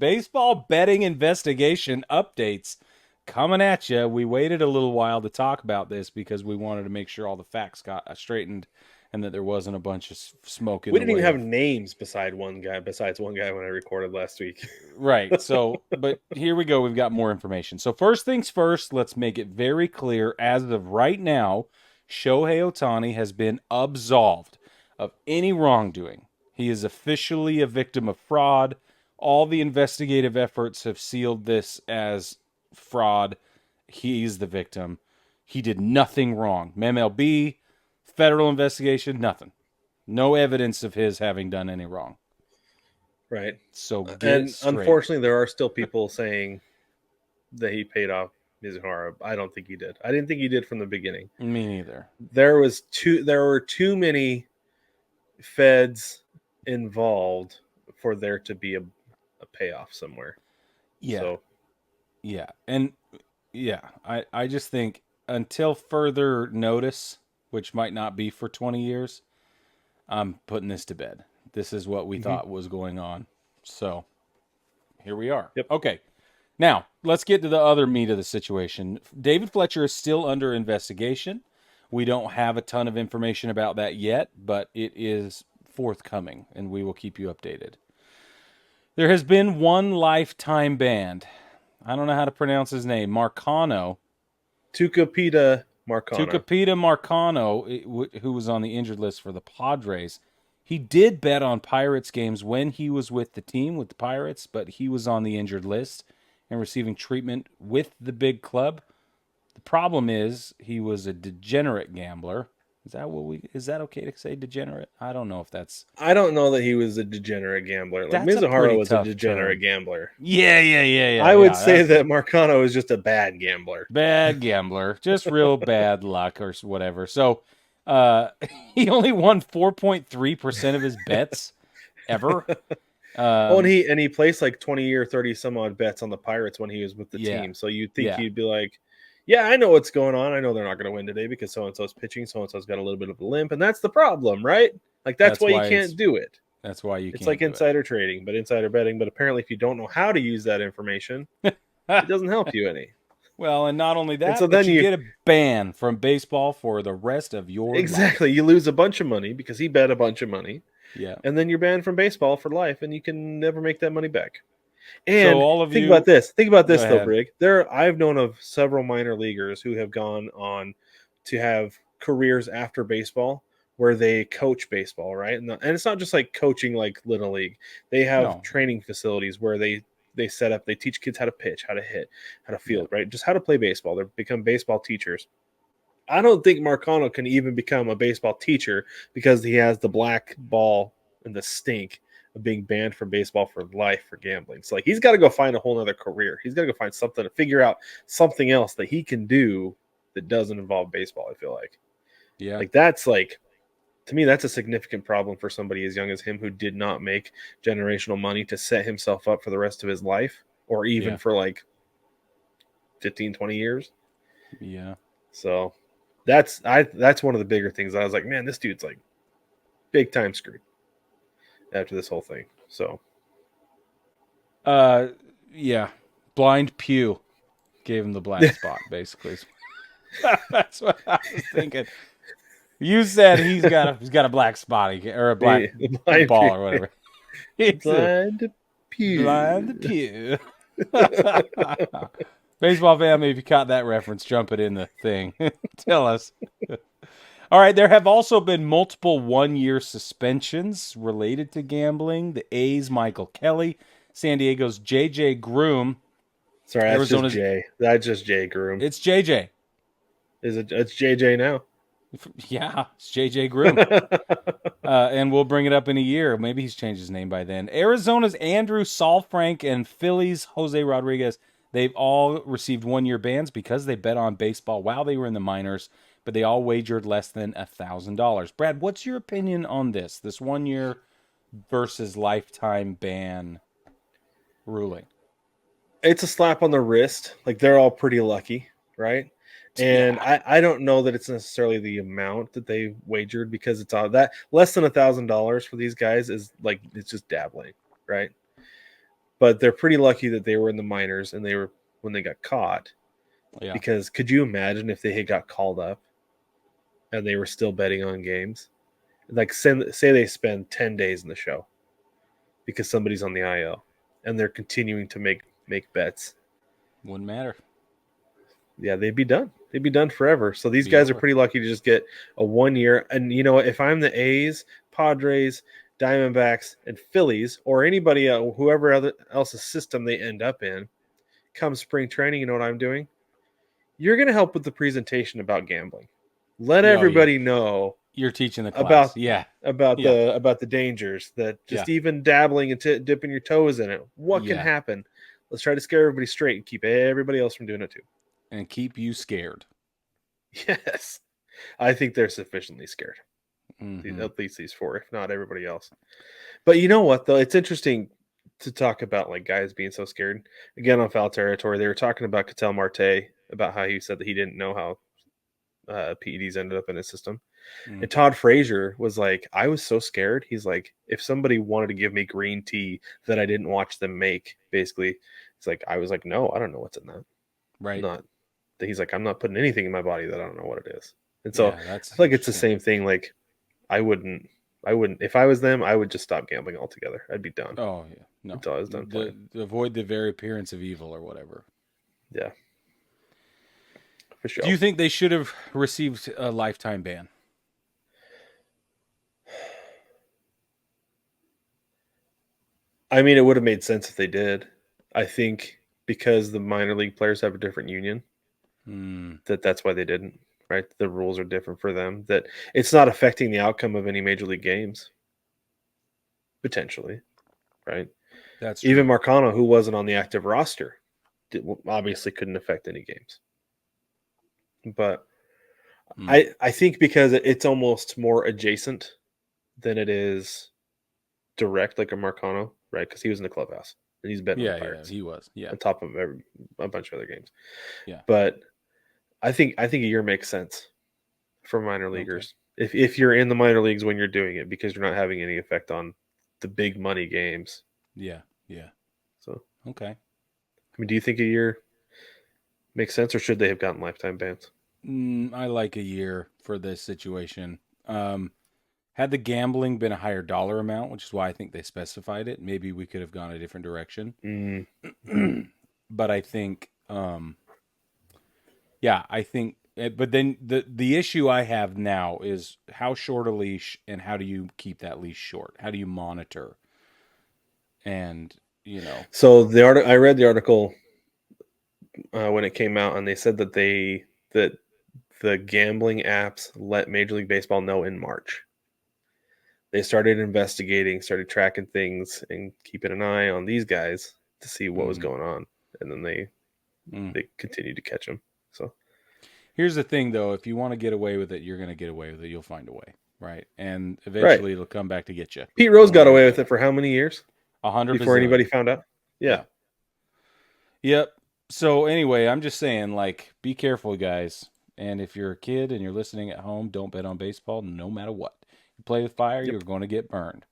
Baseball betting investigation updates coming at you. We waited a little while to talk about this because we wanted to make sure all the facts got straightened and that there wasn't a bunch of smoke in We the didn't even way have of. names besides one guy when I recorded last week. Right. So, but here we go. We've got more information. So, first things first, let's make it very clear. As of right now, Shohei Ohtani has been absolved of any wrongdoing. He is officially a victim of fraud. All the investigative efforts have sealed this as fraud. He's the victim. He did nothing wrong. MLB, federal investigation, nothing. No evidence of his having done any wrong. Right. So get it And straight. unfortunately, there are still people saying that he paid off Mizuhara. I don't think he did. I didn't think he did from the beginning. Me neither. There were too many feds involved for there to be a payoff somewhere. Yeah, So yeah. And yeah, I just think until further notice, which might not be for 20 years, I'm putting this to bed. This is what we mhm. thought was going on. So here we are. Yep. Okay. Now, let's get to the other meat of the situation. David Fletcher is still under investigation. We don't have a ton of information about that yet, but it is forthcoming, and we will keep you updated. There has been one lifetime ban. I don't know how to pronounce his name. Marcano. Tucupita Marcano. Tucupita Marcano, who was on the injured list for the Padres. He did bet on Pirates games when he was with the team, with the Pirates, but he was on the injured list and receiving treatment with the big club. The problem is he was a degenerate gambler. Is that okay to say degenerate? I don't know if I don't know that he was a degenerate gambler. Like that's a Mizuhara pretty was a tough degenerate term. gambler. Yeah. I would Yeah, say that's that Marcano is just a bad gambler. bad gambler, just real bad luck or whatever. So, uh, he only won 4.3% of his bets ever. Oh, and Um, he placed like 20 or 30 some odd bets on the Pirates when he was with the yeah, team. So you'd think yeah, he'd be like, yeah, I know what's going on. I know they're not going to win today because so and so's pitching, so and so's got a little bit of a limp, and that's the problem, right? Like that's that's why you why can't do it. you It's like can't do insider trading, but insider betting. But apparently, if you don't know how to use that information, it. it doesn't help you any. Well, and not only And so that, but then you you get a ban from baseball for the rest of your exactly life. you lose a bunch of money because he bet a bunch of money, Yeah. and then you're banned from baseball for life, and you can never make that money back. So And all of think about you, this. Think about go this though, ahead. Brig. I've known of several minor leaguers who have gone on to have careers after baseball where they coach baseball, right? And it's not just like coaching like little league. They have No. training facilities where they set up. They teach kids how to pitch, how to hit, how to Yeah. field, right? Just how to play baseball. They become baseball teachers. I don't think Marcano can even become a baseball teacher because he has the black ball and the stink of being banned from baseball for life for gambling. So like he's got to go find a whole other career. He's got to go find something to figure out something else that he can do that doesn't involve baseball. I feel Yeah. like that's like to me that's a significant problem for somebody as young as him who did not make generational money to set himself up for the rest of his life or even Yeah. for like 15, 20 years. Yeah. So that's one of the bigger things. I was like, man, this dude's like big time screwed after this whole thing. So Uh, yeah. Blind Pew gave him the black spot, basically. That's what I was thinking. You said he's got a black spot or a black blind ball pew, or whatever. It's a blind blind pew. pew. Baseball family, if you caught that reference, jump it in the thing. Tell us. All right, there have also been multiple 1 year suspensions related to gambling. The A's, Michael Kelly, San Diego's J.J. Groom, Sorry, that's just Arizona's. Jay. That's just Jay Groom. It's J.J. Is it? It's JJ now. Yeah, it's J.J. Groom. And we'll bring it up in a year. Maybe he's changed his name by then. Arizona's Andrew Saalfrank and Phillies Jose Rodriguez. They've all received 1 year bans because they bet on baseball while they were in the minors, but they all wagered less than $1,000. Brad, what's your opinion on this? This 1 year versus lifetime ban ruling? It's a slap on the wrist. Like they're all pretty lucky, right? And Yeah. I don't know that it's necessarily the amount that they wagered because it's all that less than $1,000 for these guys is like it's just dabbling, right? but they're pretty lucky that they were in the minors and they were when they got caught. Yeah. Because could you imagine if they had got called up and they were still betting on games? Like say they spend 10 days in the show because somebody's on the IL and they're continuing to make bets. Wouldn't matter. Yeah, they'd be done. They'd be done forever. So these Be guys are over. pretty lucky to just get a 1 year. And you know what? If I'm the A's, Padres, Diamondbacks, and Phillies, or anybody else, whoever else's system they end up in, come spring training, you know what I'm doing? You're going to help with the presentation about gambling. Let Oh, yeah. everybody know You're teaching the class. about Yeah. about Yeah. the dangers that Yeah. just even dabbling and dipping your toes in it. What can Yeah. happen? Let's try to scare everybody straight and keep everybody else from doing it too. And keep you scared. Yes, I think they're sufficiently scared. Mm-hmm. At least these four, if not everybody else. But you know what, though? It's interesting to talk about like guys being so scared. Again, on foul territory, they were talking about Ketel Marte, about how he said that he didn't know how PEDs ended up in his system. Mm. And Todd Frazier was like, I was so scared. He's like, if somebody wanted to give me green tea that I didn't watch them make, basically, it's like, I was like, no, I don't know what's in that. Right. Not that he's like, I'm not putting anything in my body that I don't know what it is. And so Yeah, that's I feel like it's the same thing. Like, I wouldn't, if I was them, I would just stop gambling altogether. I'd be done Oh, yeah. No. until I was done playing. Avoid the very appearance of evil or whatever. Yeah. For sure. Do you think they should have received a lifetime ban? I mean, it would have made sense if they did. I think because the minor league players have a different union, that's why they didn't. Right, the rules are different for them. That it's not affecting the outcome of any major league games. Potentially, right? That's true. Even Marcano, who wasn't on the active roster, obviously couldn't affect any games. But I think because it's almost more adjacent than it is direct, like a Marcano, right? Because he was in the clubhouse and he's betting on the Pirates. Yeah, he was. Yeah, on top of a bunch of other games. Yeah, but I think a year makes sense for minor leaguers if you're in the minor leagues when you're doing it because you're not having any effect on the big money games. Yeah. So okay. I mean, do you think a year makes sense, or should they have gotten lifetime bans? I like a year for this situation. Had the gambling been a higher dollar amount, which is why I think they specified it, maybe we could have gone a different direction. But I think, I think. But then the issue I have now is how short a leash, and how do you keep that leash short? How do you monitor? And so I read the article when it came out, and they said that the gambling apps let Major League Baseball know in March. They started investigating, started tracking things, and keeping an eye on these guys to see what was going on, and then they continued to catch them. So here's the thing, though: if you want to get away with it, you're going to get away with it. You'll find a way, right? And eventually, it'll come back to get you. Pete Rose got away with it for how many years? 100 before anybody found out. Yeah. Yep. So anyway, I'm just saying, like, be careful, guys. And if you're a kid and you're listening at home, don't bet on baseball, no matter what. You play with fire, you're going to get burned.